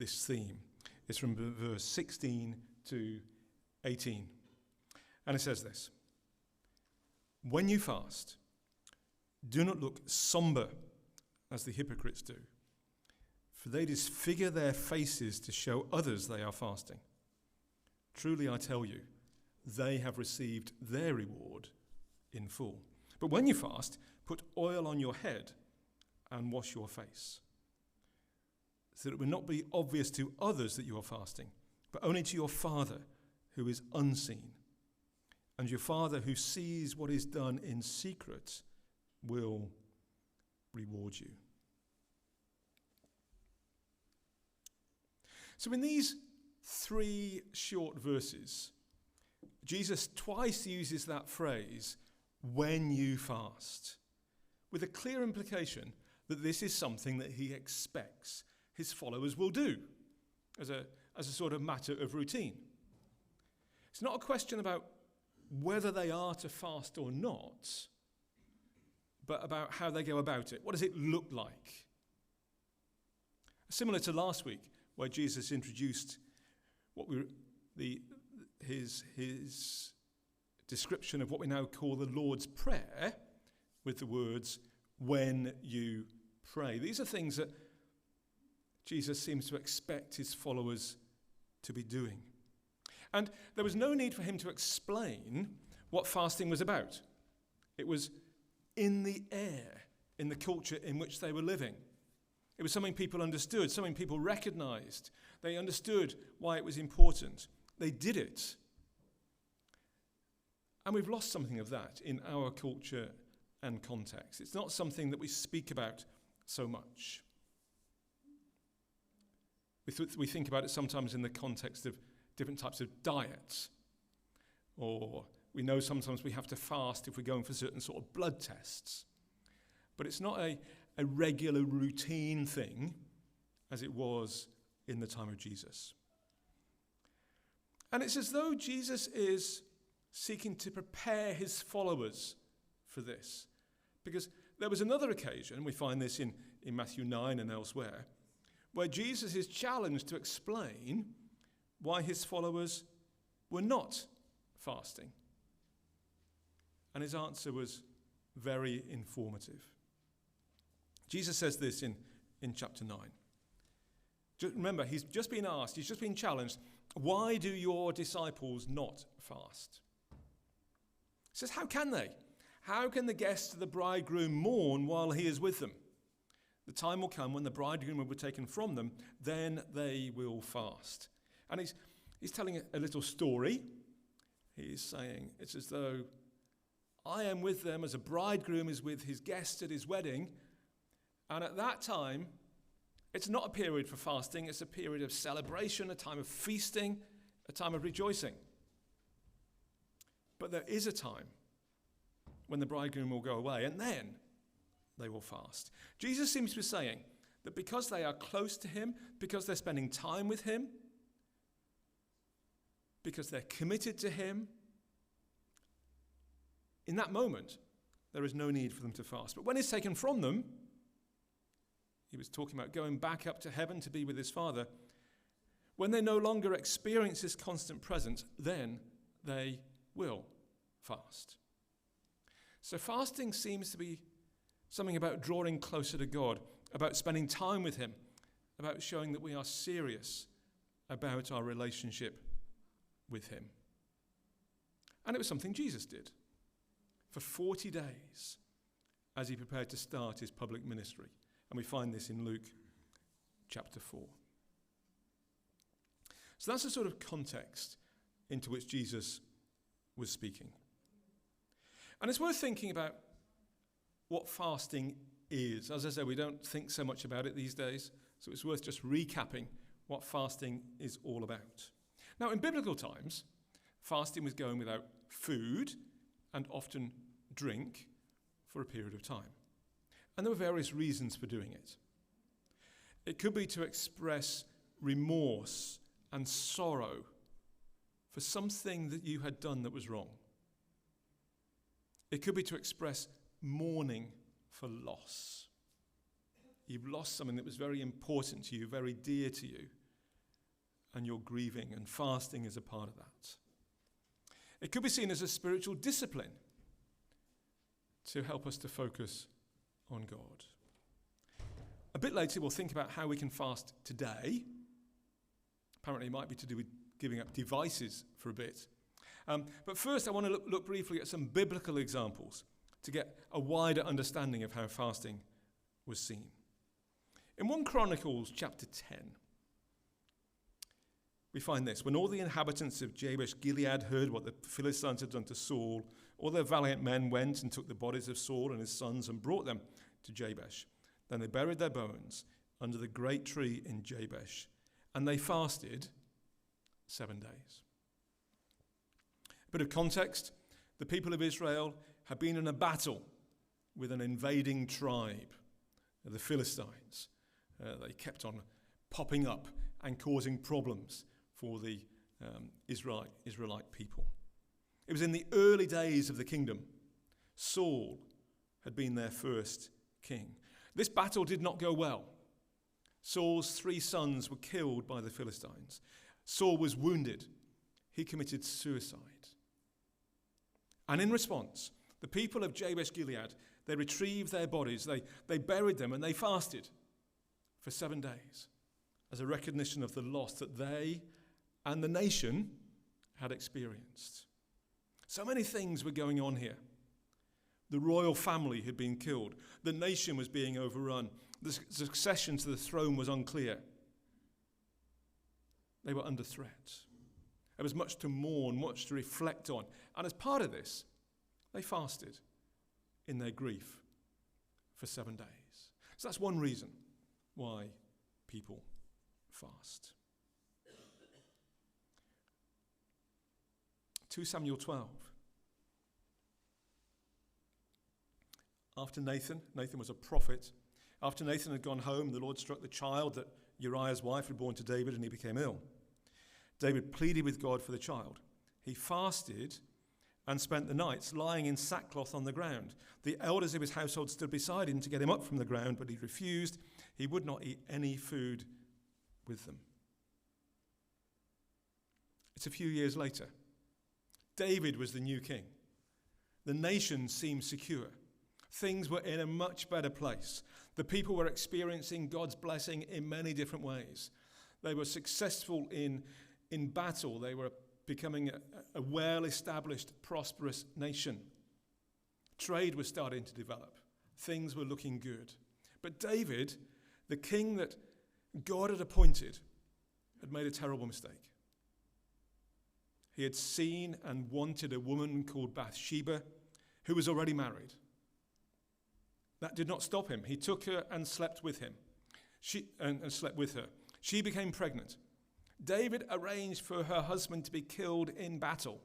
this theme. It's from verse 16 to 18. And it says this: "When you fast, do not look somber as the hypocrites do, for they disfigure their faces to show others they are fasting. Truly I tell you, they have received their reward in full. But when you fast, put oil on your head and wash your face, so that it will not be obvious to others that you are fasting, but only to your Father who is unseen. And your Father who sees what is done in secret will reward you." So in these 3 short verses, Jesus twice uses that phrase, "when you fast," with a clear implication that this is something that he expects his followers will do as a sort of matter of routine. It's not a question about whether they are to fast or not, but about how they go about it. What does it look like? Similar to last week, where Jesus introduced his description of what we now call the Lord's Prayer with the words, "when you pray." These are things that Jesus seems to expect his followers to be doing. And there was no need for him to explain what fasting was about. It was in the air, in the culture in which they were living. It was something people understood, something people recognized. They understood why it was important. They did it. And we've lost something of that in our culture and context. It's not something that we speak about so much. We think about it sometimes in the context of different types of diets. Or we know sometimes we have to fast if we're going for certain sort of blood tests. But it's not a regular routine thing as it was in the time of Jesus. And it's as though Jesus is seeking to prepare his followers for this. Because there was another occasion, we find this in Matthew 9 and elsewhere, where Jesus is challenged to explain why his followers were not fasting. And his answer was very informative. Jesus says this in chapter 9. Remember, he's just been asked, he's just been challenged, "Why do your disciples not fast?" He says, "How can they? How can the guests of the bridegroom mourn while he is with them? The time will come when the bridegroom will be taken from them, then they will fast." And he's telling a little story. He's saying it's as though I am with them as a bridegroom is with his guests at his wedding. And at that time, it's not a period for fasting. It's a period of celebration, a time of feasting, a time of rejoicing. But there is a time when the bridegroom will go away, and then they will fast. Jesus seems to be saying that because they are close to him, because they're spending time with him, because they're committed to him, in that moment, there is no need for them to fast. But when it's taken from them, he was talking about going back up to heaven to be with his Father. When they no longer experience his constant presence, then they will fast. So fasting seems to be something about drawing closer to God, about spending time with him, about showing that we are serious about our relationship with him. And it was something Jesus did for 40 days as he prepared to start his public ministry. And we find this in Luke chapter 4. So that's the sort of context into which Jesus was speaking. And it's worth thinking about what fasting is. As I said, we don't think so much about it these days, so it's worth just recapping what fasting is all about. Now, in biblical times, fasting was going without food and often drink for a period of time. And there were various reasons for doing it. It could be to express remorse and sorrow for something that you had done that was wrong. It could be to express mourning for loss. You've lost something that was very important to you, very dear to you, and you're grieving, and fasting is a part of that. It could be seen as a spiritual discipline to help us to focus on God. A bit later, we'll think about how we can fast today. Apparently, it might be to do with giving up devices for a bit. But first, I want to look briefly at some biblical examples to get a wider understanding of how fasting was seen. In 1 Chronicles chapter 10, we find this. When all the inhabitants of Jabesh Gilead heard what the Philistines had done to Saul, all their valiant men went and took the bodies of Saul and his sons and brought them to Jabesh. Then they buried their bones under the great tree in Jabesh, and they fasted 7 days. A bit of context. The people of Israel had been in a battle with an invading tribe, the Philistines. They kept on popping up and causing problems for the Israelite people. It was in the early days of the kingdom. Saul had been their first king. This battle did not go well. Saul's 3 sons were killed by the Philistines. Saul was wounded. He committed suicide. And in response, the people of Jabesh Gilead, they retrieved their bodies, they buried them, and they fasted for 7 days as a recognition of the loss that they and the nation had experienced. So many things were going on here. The royal family had been killed. The nation was being overrun. The succession to the throne was unclear. They were under threat. There was much to mourn, much to reflect on. And as part of this, they fasted in their grief for 7 days. So that's one reason why people fast. 2 Samuel 12. After Nathan was a prophet. After Nathan had gone home, the Lord struck the child that Uriah's wife had born to David, and he became ill. David pleaded with God for the child. He fasted and spent the nights lying in sackcloth on the ground. The elders of his household stood beside him to get him up from the ground, but he refused. He would not eat any food with them. It's a few years later. David was the new king. The nation seemed secure. Things were in a much better place. The people were experiencing God's blessing in many different ways. They were successful in battle. They were becoming a well-established, prosperous nation. Trade was starting to develop. Things were looking good. But David, the king that God had appointed, had made a terrible mistake. He had seen and wanted a woman called Bathsheba, who was already married. That did not stop him. He took her and slept with him. And slept with her. She became pregnant. David arranged for her husband to be killed in battle.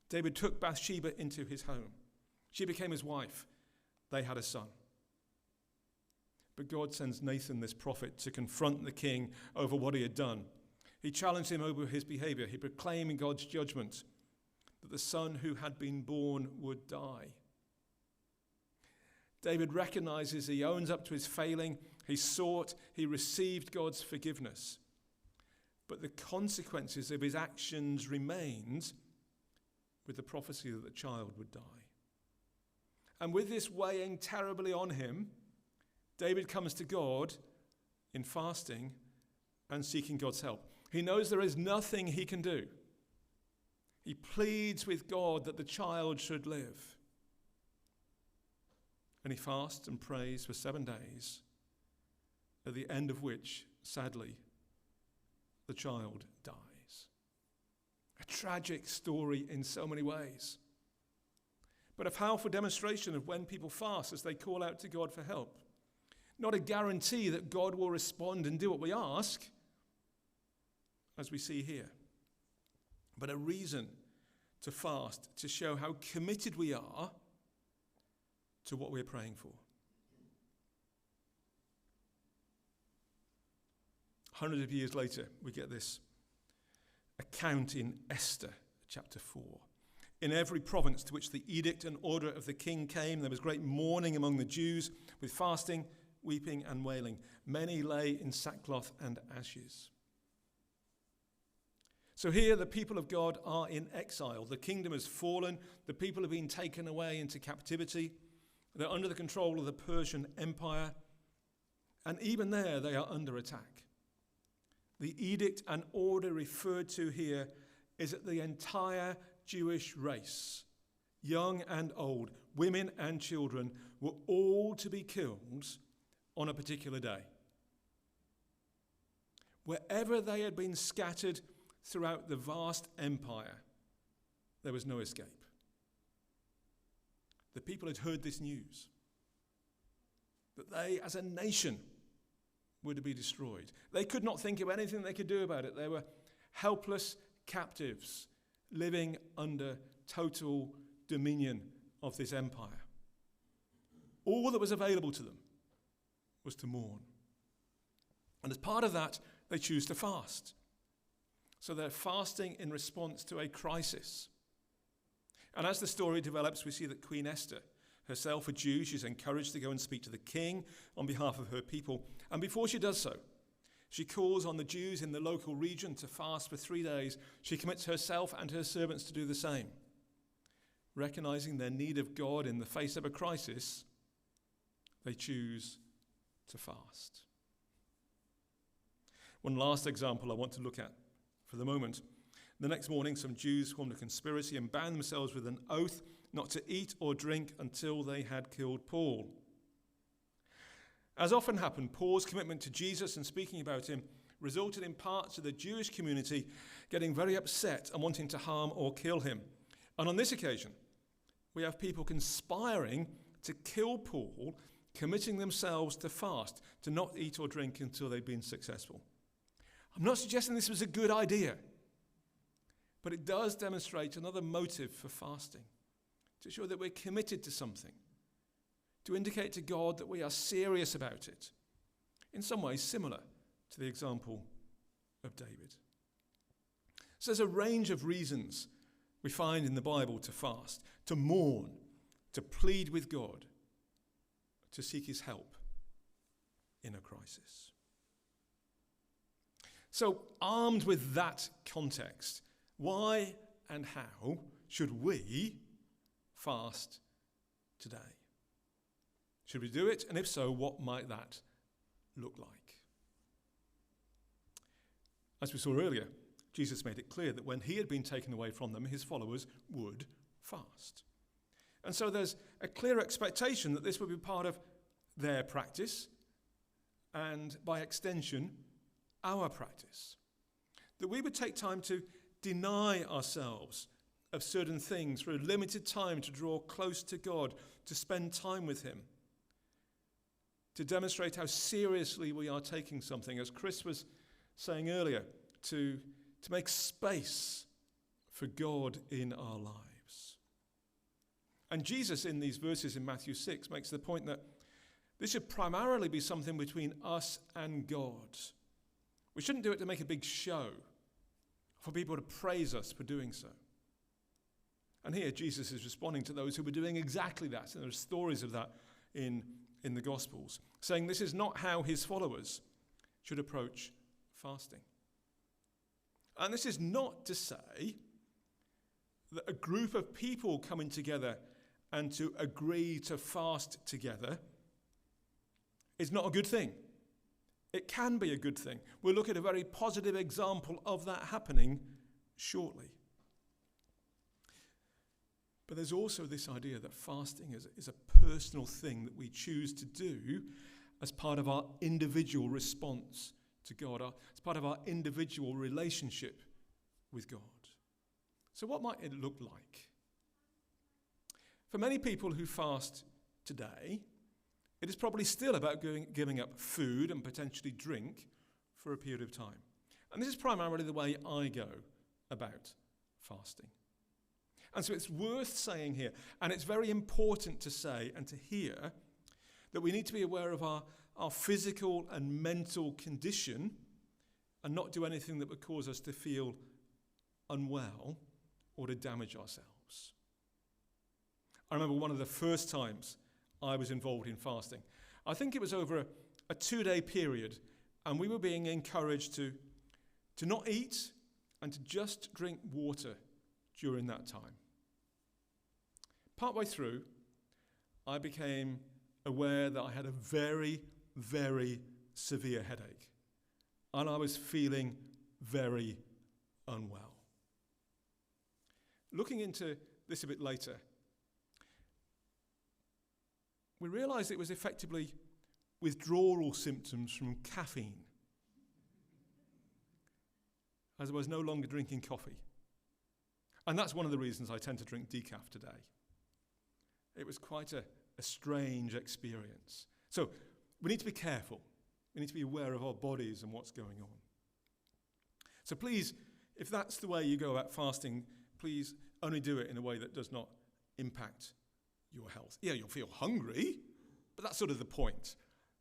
David took Bathsheba into his home. She became his wife. They had a son. But God sends Nathan, this prophet, to confront the king over what he had done. He challenged him over his behavior. He proclaimed God's judgment that the son who had been born would die. David recognizes he owns up to his failing. He received God's forgiveness. But the consequences of his actions remained with the prophecy that the child would die. And with this weighing terribly on him, David comes to God in fasting and seeking God's help. He knows there is nothing he can do. He pleads with God that the child should live. And he fasts and prays for 7 days, at the end of which, sadly, the child dies. A tragic story in so many ways, but a powerful demonstration of when people fast as they call out to God for help. Not a guarantee that God will respond and do what we ask, as we see here, but a reason to fast to show how committed we are to what we're praying for. Hundreds of years later, we get this account in Esther, chapter 4. In every province to which the edict and order of the king came, there was great mourning among the Jews, with fasting, weeping, and wailing. Many lay in sackcloth and ashes. So here the people of God are in exile. The kingdom has fallen. The people have been taken away into captivity. They're under the control of the Persian Empire. And even there they are under attack. The edict and order referred to here is that the entire Jewish race, young and old, women and children, were all to be killed on a particular day. Wherever they had been scattered throughout the vast empire, there was no escape. The people had heard this news, that they as a nation were to be destroyed. They could not think of anything they could do about it. They were helpless captives living under total dominion of this empire. All that was available to them was to mourn. And as part of that, they choose to fast. So they're fasting in response to a crisis. And as the story develops, we see that Queen Esther, herself a Jew, she's encouraged to go and speak to the king on behalf of her people. And before she does so, she calls on the Jews in the local region to fast for 3 days. She commits herself and her servants to do the same. Recognizing their need of God in the face of a crisis, they choose to fast. One last example I want to look at for the moment. The next morning, some Jews formed a conspiracy and bound themselves with an oath not to eat or drink until they had killed Paul. As often happened, Paul's commitment to Jesus and speaking about him resulted in parts of the Jewish community getting very upset and wanting to harm or kill him. And on this occasion, we have people conspiring to kill Paul, committing themselves to fast, to not eat or drink until they've been successful. I'm not suggesting this was a good idea, but it does demonstrate another motive for fasting, to show that we're committed to something, to indicate to God that we are serious about it, in some ways similar to the example of David. So there's a range of reasons we find in the Bible to fast, to mourn, to plead with God, to seek his help in a crisis. So, armed with that context, why and how should we fast today? Should we do it? And if so, what might that look like? As we saw earlier, Jesus made it clear that when he had been taken away from them, his followers would fast. And so there's a clear expectation that this would be part of their practice and, by extension, our practice. That we would take time to deny ourselves of certain things for a limited time to draw close to God, to spend time with him, to demonstrate how seriously we are taking something, as Chris was saying earlier, to make space for God in our lives. And Jesus, in these verses in Matthew 6, makes the point that this should primarily be something between us and God. We shouldn't do it to make a big show, for people to praise us for doing so. And here Jesus is responding to those who were doing exactly that. And there are stories of that in the Gospels, saying this is not how his followers should approach fasting. And this is not to say that a group of people coming together and to agree to fast together is not a good thing. It can be a good thing. We'll look at a very positive example of that happening shortly. But there's also this idea that fasting is a personal thing that we choose to do as part of our individual response to God, as part of our individual relationship with God. So what might it look like? For many people who fast today, it is probably still about giving up food and potentially drink for a period of time. And this is primarily the way I go about fasting. And so it's worth saying here, and it's very important to say and to hear, that we need to be aware of our physical and mental condition and not do anything that would cause us to feel unwell or to damage ourselves. I remember one of the first times I was involved in fasting. I think it was over a 2-day period, and we were being encouraged to not eat and to just drink water during that time. Partway through, I became aware that I had a very, very severe headache, and I was feeling very unwell. Looking into this a bit later, we realised it was effectively withdrawal symptoms from caffeine, as I was no longer drinking coffee. And that's one of the reasons I tend to drink decaf today. It was quite a strange experience. So we need to be careful. We need to be aware of our bodies and what's going on. So please, if that's the way you go about fasting, please only do it in a way that does not impact your health. Yeah, you'll feel hungry, but that's sort of the point.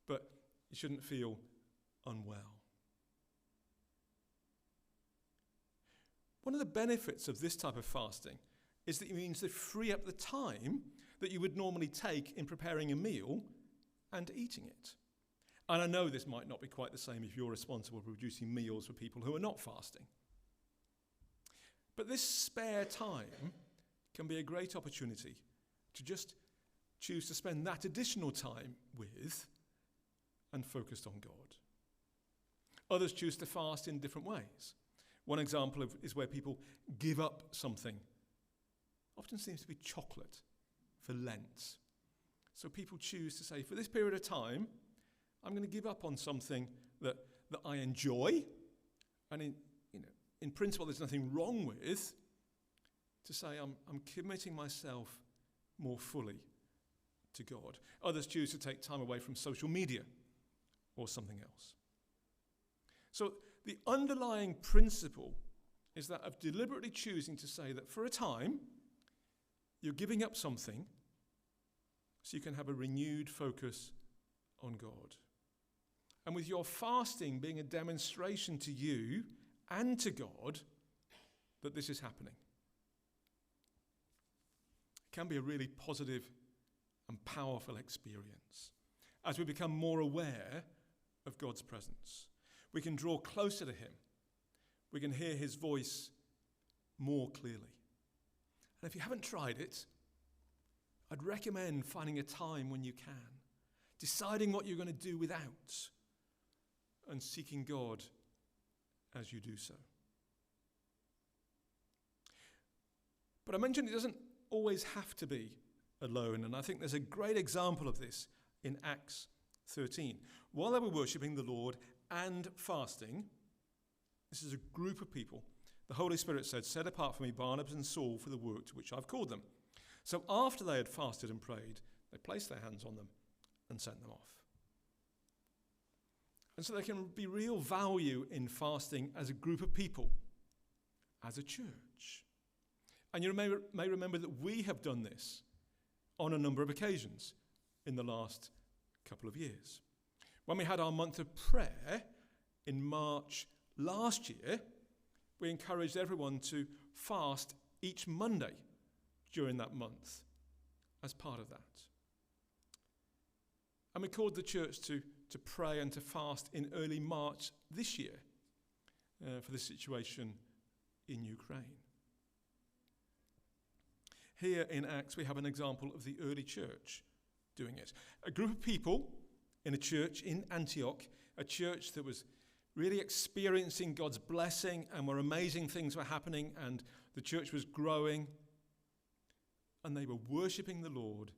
But you shouldn't feel unwell. One of the benefits of this type of fasting is that it means to free up the time that you would normally take in preparing a meal and eating it. And I know this might not be quite the same if you're responsible for producing meals for people who are not fasting. But this spare time can be a great opportunity to just choose to spend that additional time with and focused on God. Others choose to fast in different ways. One example is where people give up something. Often seems to be chocolate for Lent. So people choose to say, for this period of time, I'm going to give up on something that I enjoy, and in principle there's nothing wrong with, to say I'm committing myself more fully to God. Others choose to take time away from social media or something else. So the underlying principle is that of deliberately choosing to say that for a time, you're giving up something so you can have a renewed focus on God. And with your fasting being a demonstration to you and to God that this is happening. It can be a really positive and powerful experience as we become more aware of God's presence. We can draw closer to him. We can hear his voice more clearly. And if you haven't tried it, I'd recommend finding a time when you can, deciding what you're going to do without, and seeking God as you do so. But I mentioned it doesn't always have to be alone, and I think there's a great example of this in Acts 13. While they were worshipping the Lord and fasting, this is a group of people, the Holy Spirit said, "Set apart for me Barnabas and Saul for the work to which I've called them." So after they had fasted and prayed, they placed their hands on them and sent them off. And so there can be real value in fasting as a group of people, as a church. And you may remember that we have done this on a number of occasions in the last couple of years. When we had our month of prayer in March last year, we encouraged everyone to fast each Monday during that month as part of that. And we called the church to pray and to fast in early March this year for the situation in Ukraine. Here in Acts, we have an example of the early church doing it. A group of people in a church in Antioch, a church that was really experiencing God's blessing and where amazing things were happening and the church was growing, and they were worshipping the Lord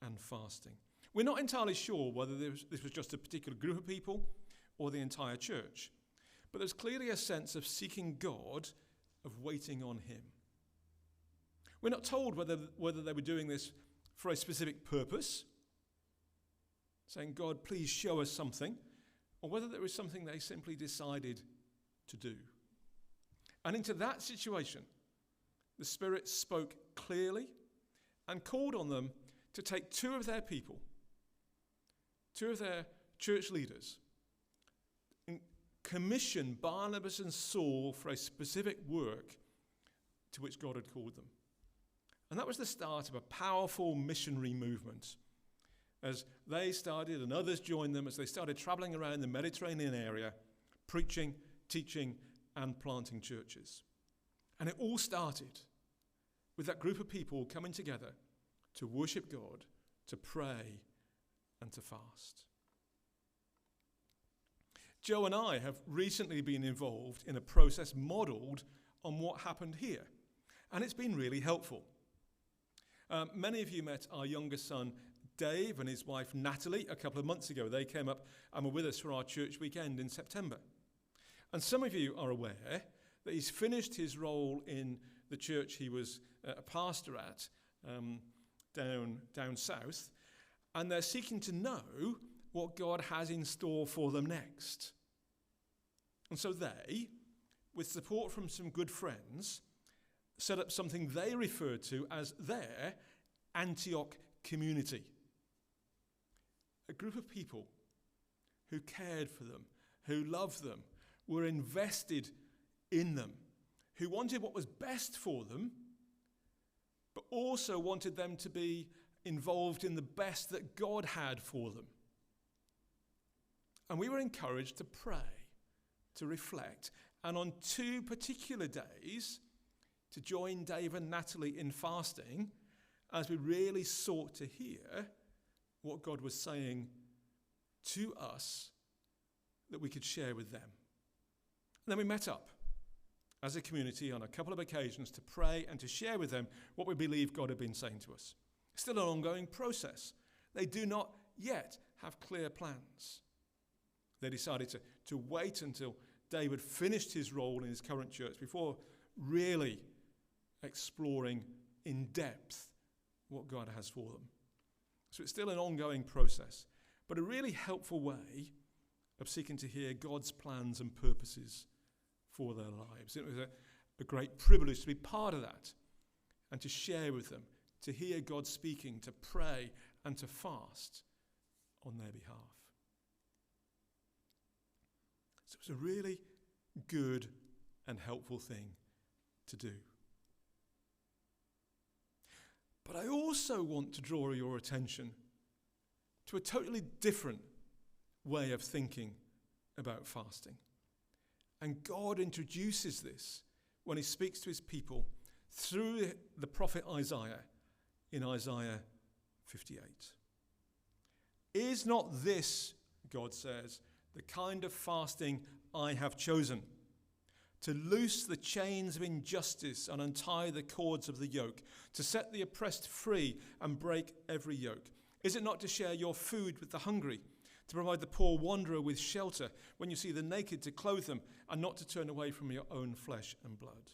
and fasting. We're not entirely sure whether this was just a particular group of people or the entire church, but there's clearly a sense of seeking God, of waiting on him. We're not told whether they were doing this for a specific purpose, saying, "God, please show us something," or whether there was something they simply decided to do. And into that situation, the Spirit spoke clearly and called on them to take two of their people, two of their church leaders, and commission Barnabas and Saul for a specific work to which God had called them. And that was the start of a powerful missionary movement as they started and others joined them as they started traveling around the Mediterranean area, preaching, teaching, and planting churches. And it all started with that group of people coming together to worship God, to pray, and to fast. Joe and I have recently been involved in a process modelled on what happened here, and it's been really helpful. Many of you met our youngest son, Dave, and his wife, Natalie, a couple of months ago. They came up and were with us for our church weekend in September. And some of you are aware that he's finished his role in the church he was a pastor at down south, and they're seeking to know what God has in store for them next. And so they, with support from some good friends, set up something they referred to as their Antioch community. A group of people who cared for them, who loved them, were invested in them, who wanted what was best for them, but also wanted them to be involved in the best that God had for them. And we were encouraged to pray, to reflect, and on 2 particular days to join Dave and Natalie in fasting as we really sought to hear what God was saying to us that we could share with them. And then we met up as a community on a couple of occasions to pray and to share with them what we believe God had been saying to us. Still an ongoing process. They do not yet have clear plans. They decided to wait until David finished his role in his current church before really exploring in depth what God has for them. So it's still an ongoing process, but a really helpful way of seeking to hear God's plans and purposes for their lives. It was a great privilege to be part of that and to share with them, to hear God speaking, to pray and to fast on their behalf. So it's a really good and helpful thing to do. But I also want to draw your attention to a totally different way of thinking about fasting. And God introduces this when he speaks to his people through the prophet Isaiah in Isaiah 58. Is not this, God says, the kind of fasting I have chosen? To loose the chains of injustice and untie the cords of the yoke, to set the oppressed free and break every yoke. Is it not to share your food with the hungry, to provide the poor wanderer with shelter, when you see the naked to clothe them, and not to turn away from your own flesh and blood?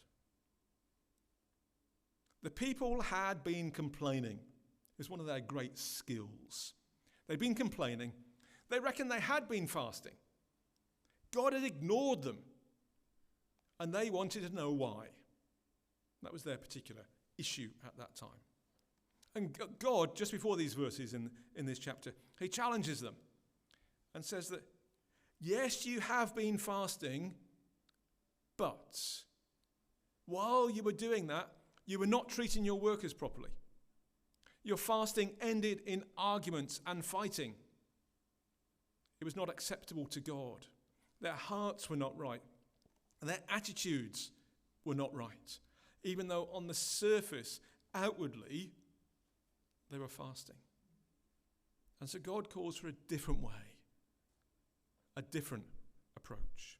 The people had been complaining. It was one of their great skills. They'd been complaining. They reckoned they had been fasting. God had ignored them. And they wanted to know why. That was their particular issue at that time. And God, just before these verses in this chapter, he challenges them and says that, yes, you have been fasting, but while you were doing that, you were not treating your workers properly. Your fasting ended in arguments and fighting. It was not acceptable to God. Their hearts were not right. And their attitudes were not right, even though on the surface, outwardly, they were fasting. And so God calls for a different way, a different approach.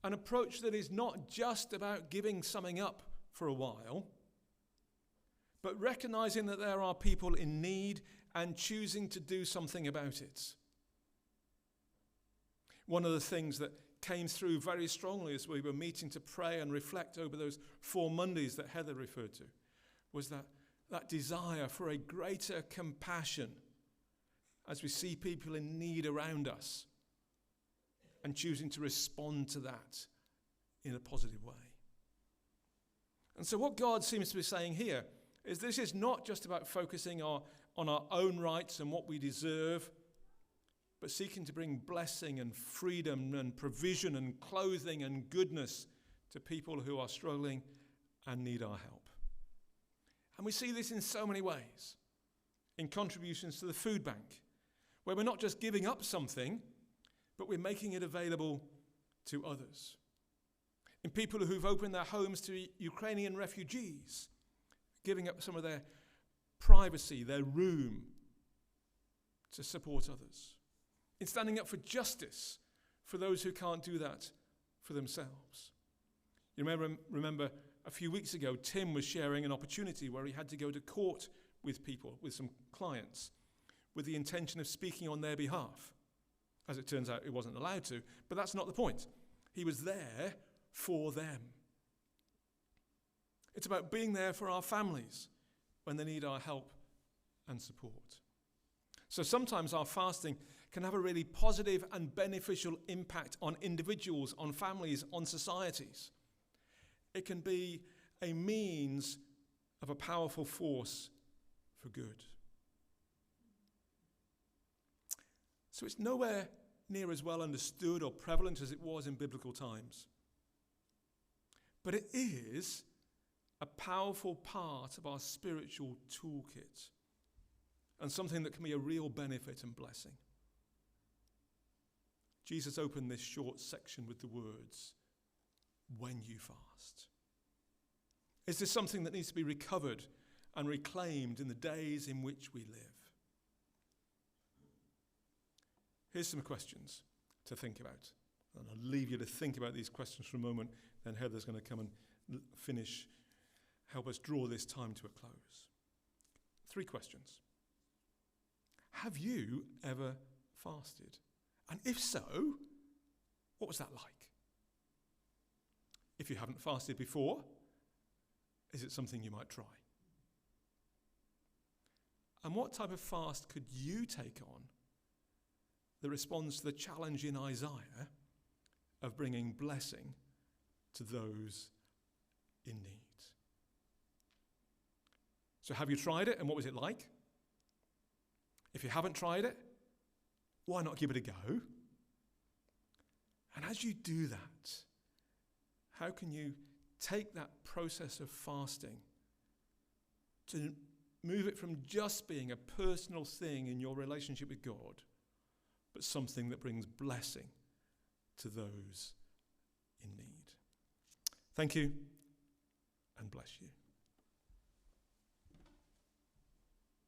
An approach that is not just about giving something up for a while, but recognizing that there are people in need and choosing to do something about it. One of the things that came through very strongly as we were meeting to pray and reflect over those 4 Mondays that Heather referred to was that desire for a greater compassion as we see people in need around us and choosing to respond to that in a positive way. And so what God seems to be saying here is this is not just about focusing on our own rights and what we deserve, but seeking to bring blessing and freedom and provision and clothing and goodness to people who are struggling and need our help. And we see this in so many ways. In contributions to the food bank, where we're not just giving up something, but we're making it available to others. in people who've opened their homes to Ukrainian refugees, giving up some of their privacy, their room, to support others, in standing up for justice for those who can't do that for themselves. You remember a few weeks ago, Tim was sharing an opportunity where he had to go to court with people, with some clients, with the intention of speaking on their behalf. As it turns out, he wasn't allowed to, but that's not the point. He was there for them. It's about being there for our families when they need our help and support. So sometimes our fasting can have a really positive and beneficial impact on individuals, on families, on societies. It can be a means of a powerful force for good. So it's nowhere near as well understood or prevalent as it was in biblical times. But it is a powerful part of our spiritual toolkit and something that can be a real benefit and blessing. Jesus opened this short section with the words, "When you fast." Is this something that needs to be recovered and reclaimed in the days in which we live? Here's some questions to think about. And I'll leave you to think about these questions for a moment, then Heather's going to come and help us draw this time to a close. 3 questions. Have you ever fasted? And if so, what was that like? If you haven't fasted before, is it something you might try? And what type of fast could you take on that responds to the challenge in Isaiah of bringing blessing to those in need? So have you tried it, and what was it like? If you haven't tried it, why not give it a go? And as you do that, how can you take that process of fasting to move it from just being a personal thing in your relationship with God, but something that brings blessing to those in need? Thank you, and bless you.